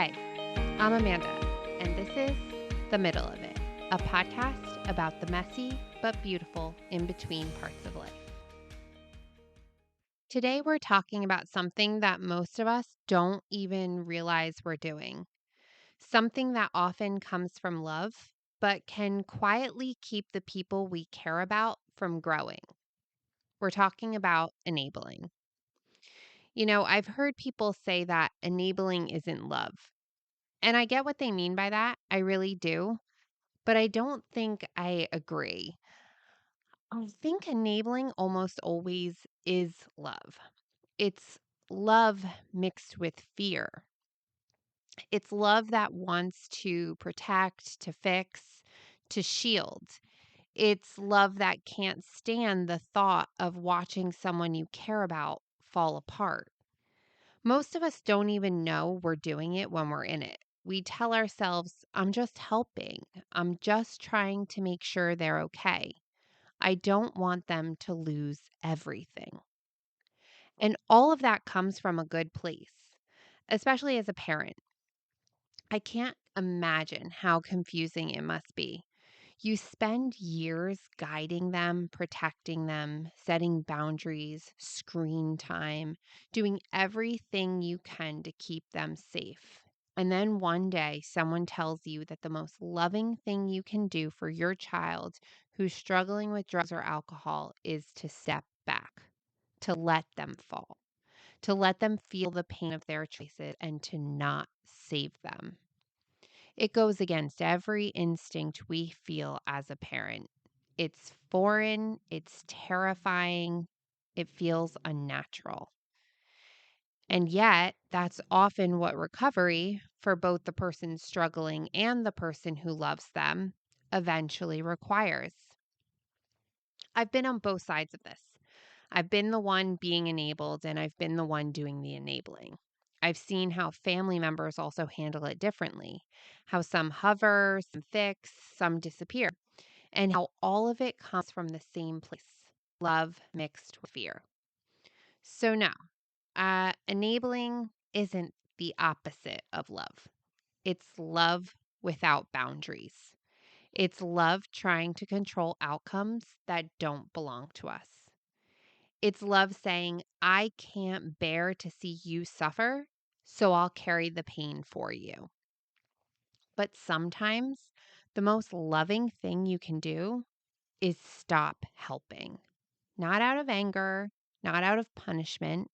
Hi, I'm Amanda, and this is The Middle of It, a podcast about the messy but beautiful in between parts of life. Today, we're talking about something that most of us don't even realize we're doing, something that often comes from love, but can quietly keep the people we care about from growing. We're talking about enabling. I've heard people say that enabling isn't love. And I get what they mean by that. I really do. But I don't think I agree. I think enabling almost always is love. It's love mixed with fear. It's love that wants to protect, to fix, to shield. It's love that can't stand the thought of watching someone you care about fall apart. Most of us don't even know we're doing it when we're in it. We tell ourselves, I'm just helping. I'm just trying to make sure they're okay. I don't want them to lose everything. And all of that comes from a good place, especially as a parent. I can't imagine how confusing it must be. You spend years guiding them, protecting them, setting boundaries, screen time, doing everything you can to keep them safe. And then one day, someone tells you that the most loving thing you can do for your child who's struggling with drugs or alcohol is to step back, to let them fall, to let them feel the pain of their choices, and to not save them. It goes against every instinct we feel as a parent. It's foreign, it's terrifying, it feels unnatural. And yet, that's often what recovery for both the person struggling and the person who loves them eventually requires. I've been on both sides of this. I've been the one being enabled, and I've been the one doing the enabling. I've seen how family members also handle it differently, how some hover, some fix, some disappear, and how all of it comes from the same place, love mixed with fear. So, no, enabling isn't the opposite of love. It's love without boundaries. It's love trying to control outcomes that don't belong to us. It's love saying, I can't bear to see you suffer, so I'll carry the pain for you. But sometimes the most loving thing you can do is stop helping, not out of anger, not out of punishment,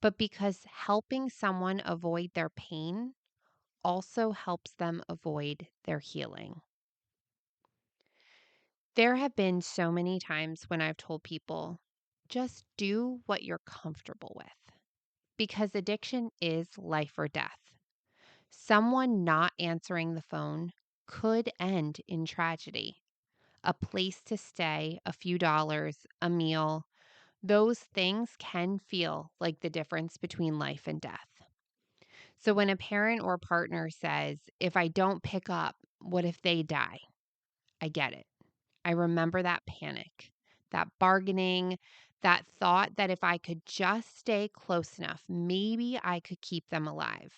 but because helping someone avoid their pain also helps them avoid their healing. There have been so many times when I've told people, just do what you're comfortable with. Because addiction is life or death. Someone not answering the phone could end in tragedy. A place to stay, a few dollars, a meal, those things can feel like the difference between life and death. So when a parent or partner says, if I don't pick up, what if they die? I get it. I remember that panic, that bargaining, that thought that if I could just stay close enough, maybe I could keep them alive.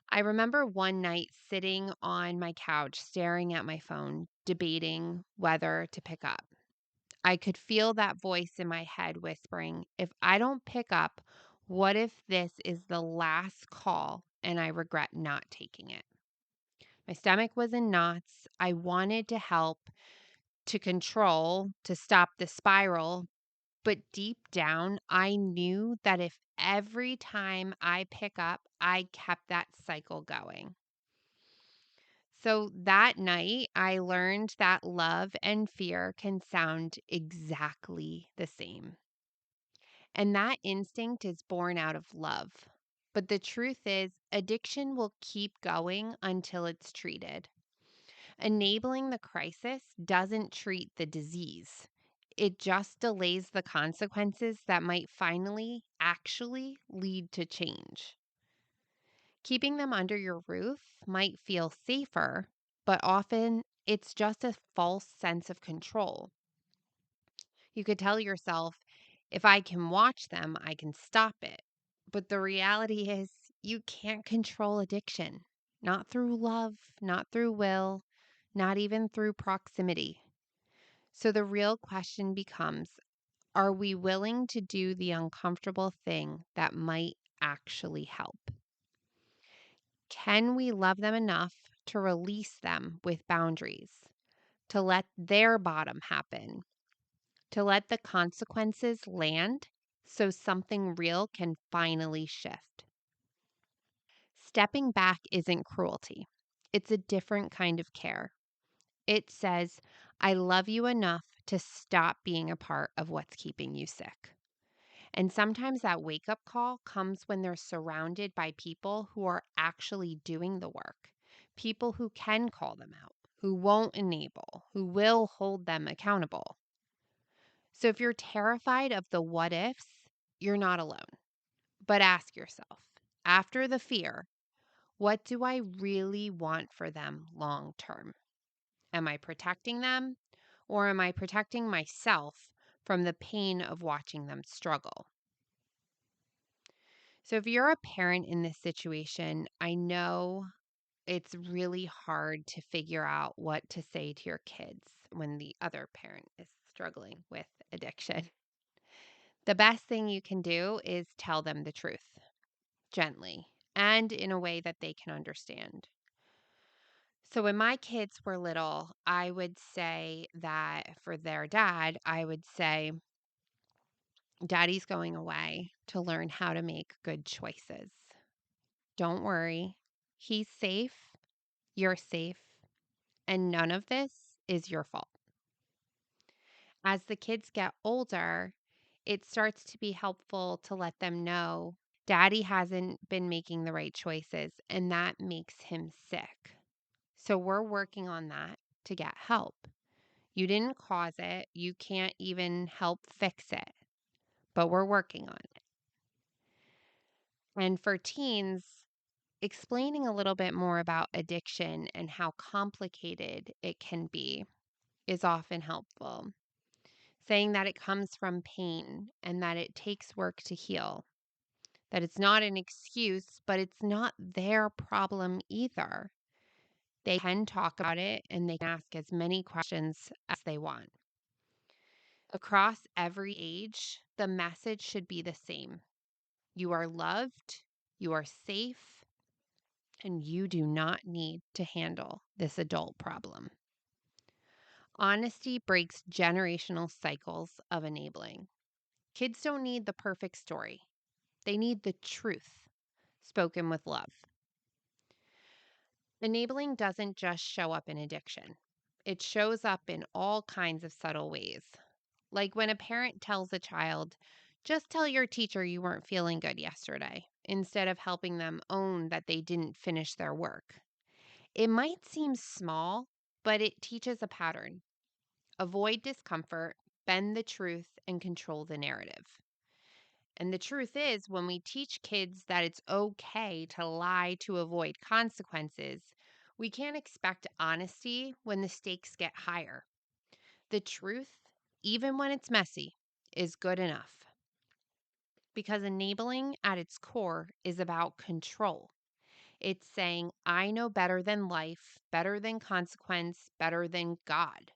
I remember one night sitting on my couch, staring at my phone, debating whether to pick up. I could feel that voice in my head whispering, if I don't pick up, what if this is the last call and I regret not taking it? My stomach was in knots. I wanted to help, to control, to stop the spiral. But deep down, I knew that if every time I pick up, I kept that cycle going. So that night, I learned that love and fear can sound exactly the same. And that instinct is born out of love. But the truth is, addiction will keep going until it's treated. Enabling the crisis doesn't treat the disease. It just delays the consequences that might finally actually lead to change. Keeping them under your roof might feel safer, but often it's just a false sense of control. You could tell yourself, if I can watch them, I can stop it. But the reality is, You can't control addiction, not through love, not through will, not even through proximity. So the real question becomes, are we willing to do the uncomfortable thing that might actually help? Can we love them enough to release them with boundaries, to let their bottom happen, to let the consequences land so something real can finally shift? Stepping back isn't cruelty, it's a different kind of care. It says, I love you enough to stop being a part of what's keeping you sick. And sometimes that wake up call comes when they're surrounded by people who are actually doing the work, people who can call them out, who won't enable, who will hold them accountable. So if you're terrified of the what ifs, you're not alone. But ask yourself, after the fear, what do I really want for them long term? Am I protecting them, or am I protecting myself from the pain of watching them struggle? So, if you're a parent in this situation, I know it's really hard to figure out what to say to your kids when the other parent is struggling with addiction. The best thing you can do is tell them the truth gently and in a way that they can understand. So, when my kids were little, I would say that for their dad, I would say, Daddy's going away to learn how to make good choices. Don't worry. He's safe. You're safe. And none of this is your fault. As the kids get older, it starts to be helpful to let them know Daddy hasn't been making the right choices, and that makes him sick. So we're working on that to get help. You didn't cause it. You can't even help fix it, but we're working on it. And for teens, explaining a little bit more about addiction and how complicated it can be is often helpful. Saying that it comes from pain and that it takes work to heal, that it's not an excuse, but it's not their problem either. They can talk about it and they can ask as many questions as they want. Across every age, the message should be the same. You are loved, you are safe, and you do not need to handle this adult problem. Honesty breaks generational cycles of enabling. Kids don't need the perfect story, they need the truth spoken with love. Enabling doesn't just show up in addiction, it shows up in all kinds of subtle ways. Like when a parent tells a child, just tell your teacher you weren't feeling good yesterday, instead of helping them own that they didn't finish their work. It might seem small, but it teaches a pattern. Avoid discomfort, bend the truth, and control the narrative. And the truth is, when we teach kids that it's okay to lie to avoid consequences, we can't expect honesty when the stakes get higher. The truth, even when it's messy, is good enough because enabling at its core is about control. It's saying, I know better than life, better than consequence, better than God.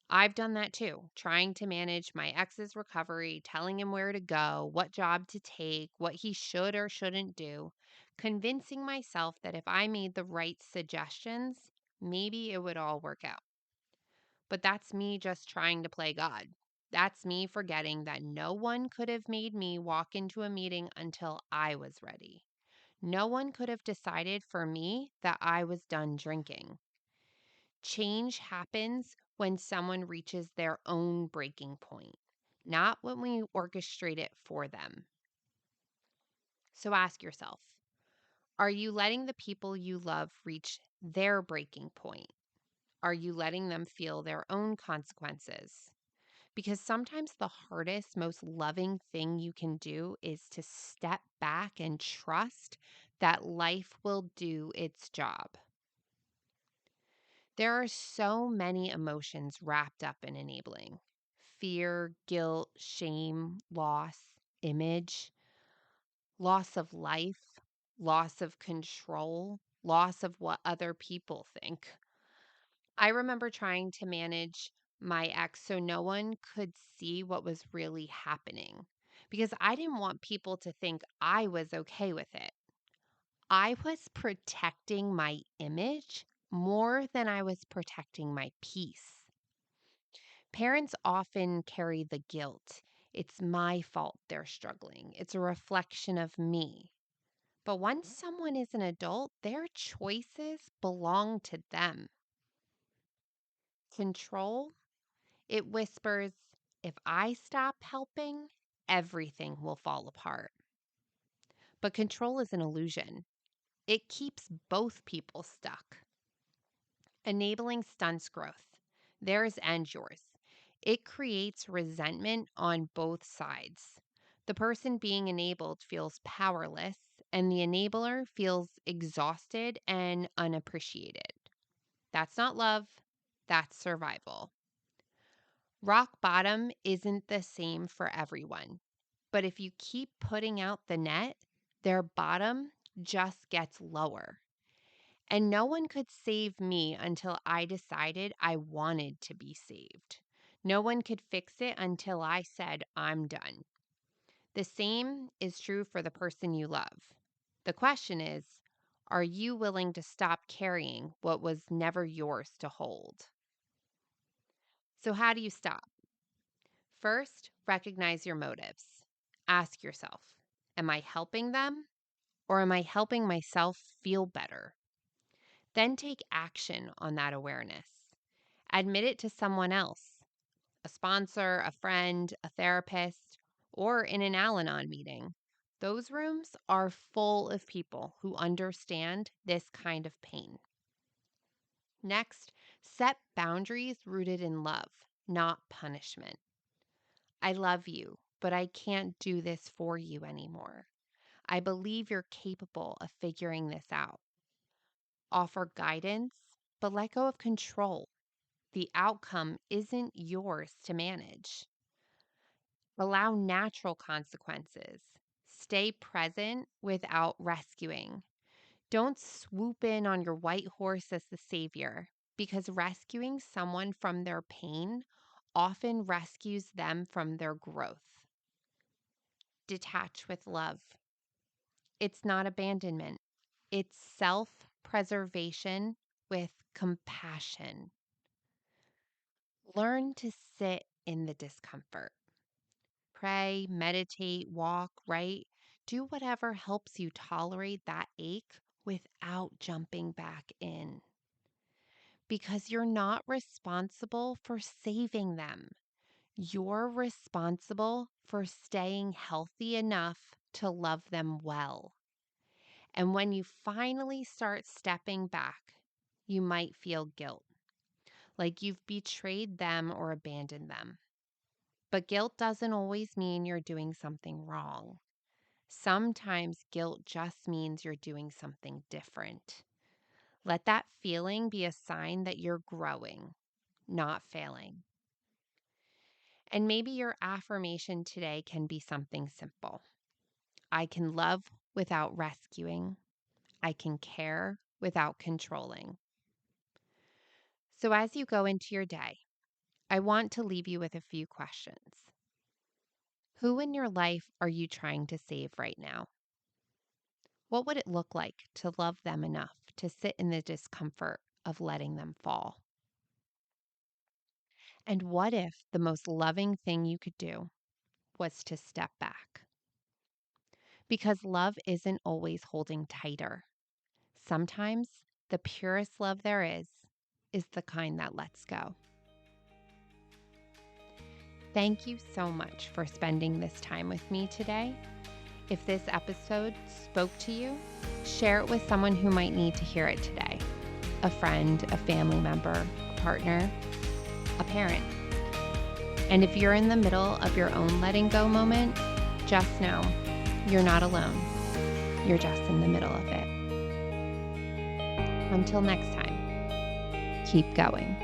I've done that too, trying to manage my ex's recovery, telling him where to go, what job to take, what he should or shouldn't do, convincing myself that if I made the right suggestions, maybe it would all work out. But that's me just trying to play God. That's me forgetting that no one could have made me walk into a meeting until I was ready. No one could have decided for me that I was done drinking. Change happens when someone reaches their own breaking point, not when we orchestrate it for them. So ask yourself, are you letting the people you love reach their breaking point? Are you letting them feel their own consequences? Because sometimes the hardest, most loving thing you can do is to step back and trust that life will do its job. There are so many emotions wrapped up in enabling: fear, guilt, shame, loss, image, loss of life, loss of control, loss of what other people think. I remember trying to manage my ex so no one could see what was really happening because I didn't want people to think I was okay with it. I was protecting my image more than I was protecting my peace. Parents often carry the guilt. It's my fault they're struggling. It's a reflection of me. But once someone is an adult, their choices belong to them. Control, it whispers, if I stop helping, everything will fall apart. But control is an illusion. It keeps both people stuck. Enabling stunts growth, theirs and yours. It creates resentment on both sides. The person being enabled feels powerless, and the enabler feels exhausted and unappreciated. That's not love, that's survival. Rock bottom isn't the same for everyone, but if you keep putting out the net, their bottom just gets lower. And no one could save me until I decided I wanted to be saved. No one could fix it until I said, I'm done. The same is true for the person you love. The question is, are you willing to stop carrying what was never yours to hold? So, how do you stop? First, recognize your motives. Ask yourself, am I helping them or am I helping myself feel better? Then take action on that awareness. Admit it to someone else, a sponsor, a friend, a therapist, or in an Al Anon meeting. Those rooms are full of people who understand this kind of pain. Next, set boundaries rooted in love, not punishment. I love you, but I can't do this for you anymore. I believe you're capable of figuring this out. Offer guidance, but let go of control. The outcome isn't yours to manage. Allow natural consequences. Stay present without rescuing. Don't swoop in on your white horse as the savior, because rescuing someone from their pain often rescues them from their growth. Detach with love. It's not abandonment, it's self preservation with compassion. Learn to sit in the discomfort. Pray, meditate, walk, write. Do whatever helps you tolerate that ache without jumping back in. Because you're not responsible for saving them. You're responsible for staying healthy enough to love them well. And when you finally start stepping back, you might feel guilt, like you've betrayed them or abandoned them. But guilt doesn't always mean you're doing something wrong. Sometimes guilt just means you're doing something different. Let that feeling be a sign that you're growing, not failing. And maybe your affirmation today can be something simple. I can love without rescuing. I can care without controlling. So as you go into your day, I want to leave you with a few questions. Who in your life are you trying to save right now? What would it look like to love them enough to sit in the discomfort of letting them fall? And what if the most loving thing you could do was to step back? Because love isn't always holding tighter. Sometimes the purest love there is the kind that lets go. Thank you so much for spending this time with me today. If this episode spoke to you, share it with someone who might need to hear it today. A friend, a family member, a partner, a parent. And if you're in the middle of your own letting go moment, just know you're not alone. You're just in the middle of it. Until next time, keep going.